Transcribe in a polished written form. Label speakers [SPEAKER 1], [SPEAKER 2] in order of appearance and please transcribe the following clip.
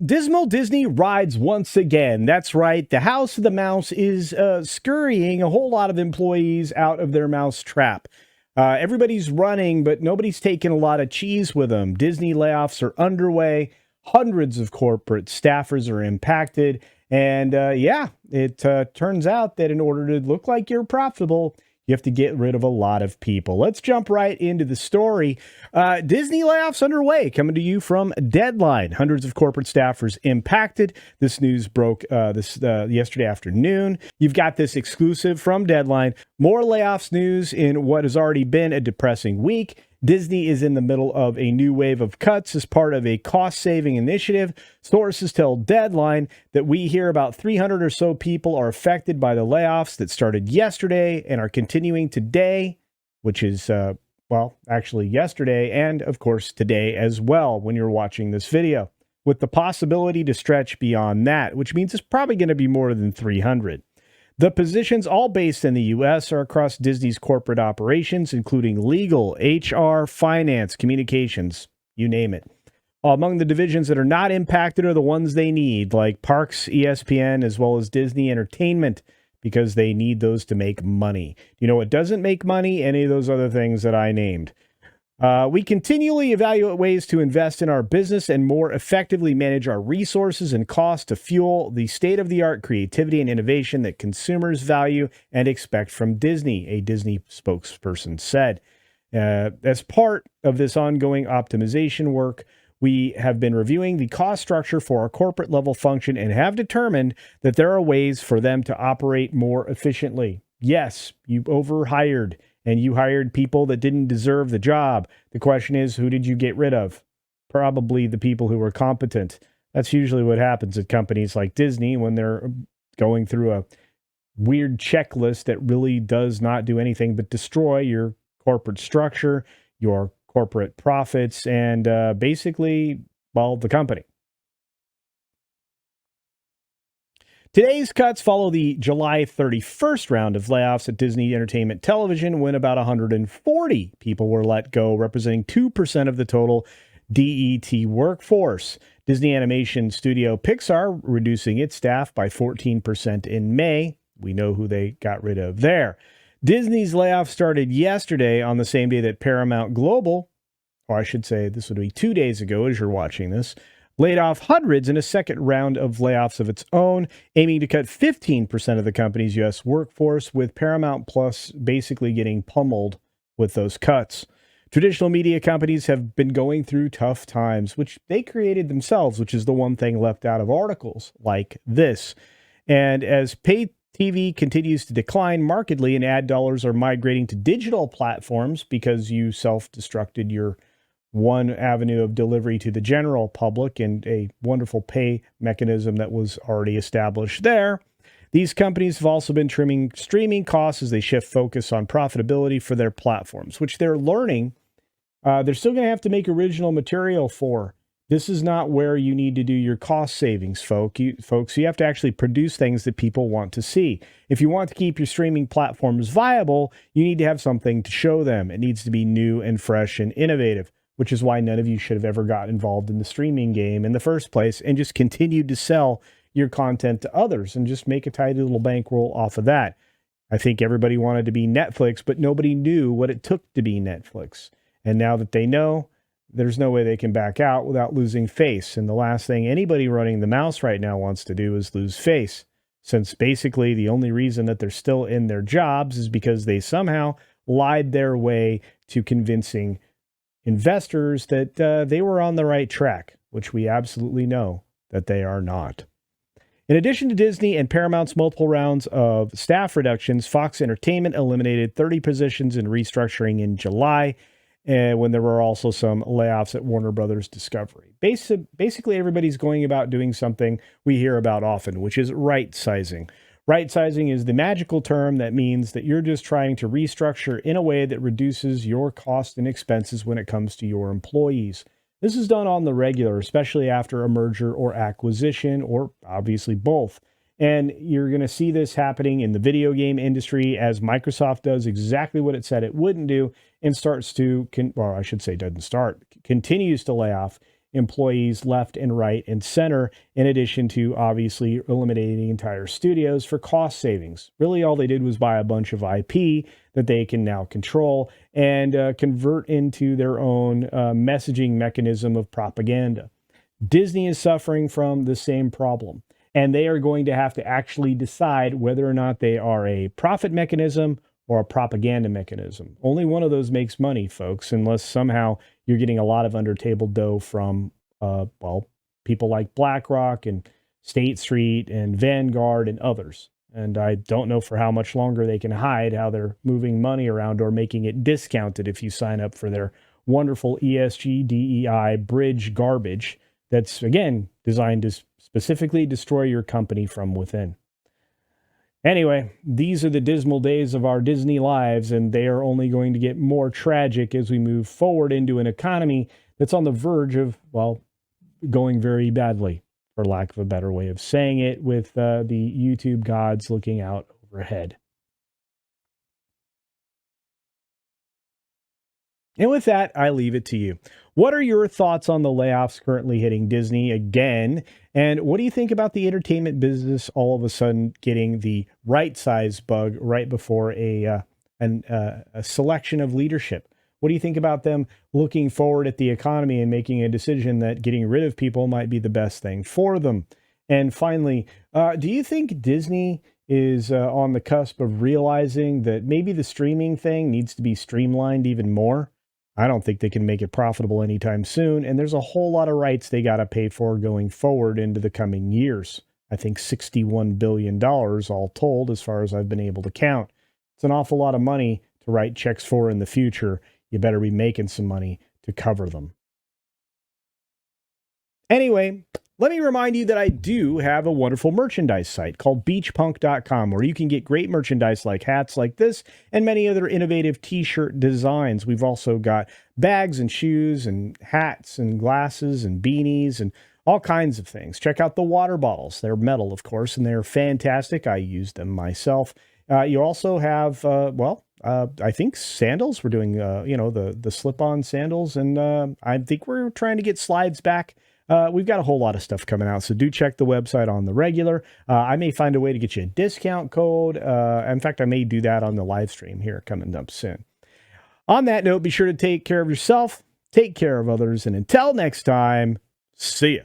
[SPEAKER 1] Dismal Disney rides once again. That's right. The House of the Mouse is scurrying a whole lot of employees out of their mouse trap. Everybody's running, but nobody's taking a lot of cheese with them. Disney layoffs are underway. Hundreds of corporate staffers are impacted. And it turns out that in order to look like you're profitable, you have to get rid of a lot of people. Let's jump right into the story. Disney layoffs underway, coming to you from Deadline. Hundreds of corporate staffers impacted. This news broke yesterday afternoon. You've got this exclusive from Deadline. More layoffs news in what has already been a depressing week. Disney is in the middle of a new wave of cuts as part of a cost-saving initiative. Sources tell Deadline that we hear about 300 or so people are affected by the layoffs that started yesterday and are continuing today, which is, actually yesterday and, of course, today as well when you're watching this video, with the possibility to stretch beyond that, which means it's probably going to be more than 300. The positions, all based in the U.S., are across Disney's corporate operations, including legal, HR, finance, communications, you name it. Among the divisions that are not impacted are the ones they need, like Parks, ESPN, as well as Disney Entertainment, because they need those to make money. You know what doesn't make money? Any of those other things that I named. We continually evaluate ways to invest in our business and more effectively manage our resources and costs to fuel the state-of-the-art creativity and innovation that consumers value and expect from Disney, a Disney spokesperson said. As part of this ongoing optimization work, we have been reviewing the cost structure for our corporate level function and have determined that there are ways for them to operate more efficiently. Yes, you overhired. And you hired people that didn't deserve the job. The question is, who did you get rid of? Probably the people who were competent. That's usually what happens at companies like Disney when they're going through a weird checklist that really does not do anything but destroy your corporate structure, your corporate profits, and the company. Today's cuts follow the July 31st round of layoffs at Disney Entertainment Television, when about 140 people were let go, representing 2% of the total DET workforce. Disney animation studio Pixar reducing its staff by 14% in May. We know who they got rid of there. Disney's layoff started yesterday on the same day that Paramount Global, or I should say this would be 2 days ago as you're watching this, laid off hundreds in a second round of layoffs of its own, aiming to cut 15% of the company's U.S. workforce, with Paramount Plus basically getting pummeled with those cuts. Traditional media companies have been going through tough times, which they created themselves, which is the one thing left out of articles like this. And as pay TV continues to decline markedly and ad dollars are migrating to digital platforms because you self-destructed your one avenue of delivery to the general public and a wonderful pay mechanism that was already established there. These companies have also been trimming streaming costs as they shift focus on profitability for their platforms, which they're learning. They're still going to have to make original material for. This is not where you need to do your cost savings, folks. You have to actually produce things that people want to see. If you want to keep your streaming platforms viable, you need to have something to show them. It needs to be new and fresh and innovative, which is why none of you should have ever got involved in the streaming game in the first place and just continued to sell your content to others and just make a tidy little bankroll off of that. I think everybody wanted to be Netflix, but nobody knew what it took to be Netflix. And now that they know, there's no way they can back out without losing face. And the last thing anybody running the mouse right now wants to do is lose face, since basically the only reason that they're still in their jobs is because they somehow lied their way to convincing investors that they were on the right track, which we absolutely know that they are not. In addition to Disney and Paramount's multiple rounds of staff reductions, Fox Entertainment eliminated 30 positions in restructuring in July, when there were also some layoffs at Warner Brothers Discovery. Basically, everybody's going about doing something we hear about often, which is right-sizing. Right-sizing is the magical term that means that you're just trying to restructure in a way that reduces your costs and expenses when it comes to your employees. This is done on the regular, especially after a merger or acquisition, or obviously both. And you're going to see this happening in the video game industry as Microsoft does exactly what it said it wouldn't do and continues to lay off employees left and right and center, in addition to obviously eliminating entire studios for cost savings. Really, all they did was buy a bunch of IP that they can now control and convert into their own messaging mechanism of propaganda. Disney is suffering from the same problem, and they are going to have to actually decide whether or not they are a profit mechanism or a propaganda mechanism. Only one of those makes money, folks, unless somehow you're getting a lot of under-table dough from, people like BlackRock and State Street and Vanguard and others. And I don't know for how much longer they can hide how they're moving money around or making it discounted if you sign up for their wonderful ESG, DEI bridge garbage that's, again, designed to specifically destroy your company from within. Anyway, these are the dismal days of our Disney lives, and they are only going to get more tragic as we move forward into an economy that's on the verge of, going very badly, for lack of a better way of saying it, with the YouTube gods looking out overhead. And with that, I leave it to you. What are your thoughts on the layoffs currently hitting Disney again? And what do you think about the entertainment business all of a sudden getting the right size bug right before a selection of leadership? What do you think about them looking forward at the economy and making a decision that getting rid of people might be the best thing for them? And finally, do you think Disney is on the cusp of realizing that maybe the streaming thing needs to be streamlined even more? I don't think they can make it profitable anytime soon, and there's a whole lot of rights they got to pay for going forward into the coming years. I think $61 billion all told, as far as I've been able to count. It's an awful lot of money to write checks for in the future. You better be making some money to cover them. Anyway, let me remind you that I do have a wonderful merchandise site called beachpunk.com, where you can get great merchandise like hats like this and many other innovative t-shirt designs. We've also got bags and shoes and hats and glasses and beanies and all kinds of things. Check out the water bottles. They're metal, of course, and they're fantastic. I use them myself. You also have, I think sandals. We're doing, the slip-on sandals, and I think we're trying to get slides back. We've got a whole lot of stuff coming out, so do check the website on the regular. I may find a way to get you a discount code. In fact, I may do that on the live stream here coming up soon. On that note, be sure to take care of yourself, take care of others, and until next time, see ya.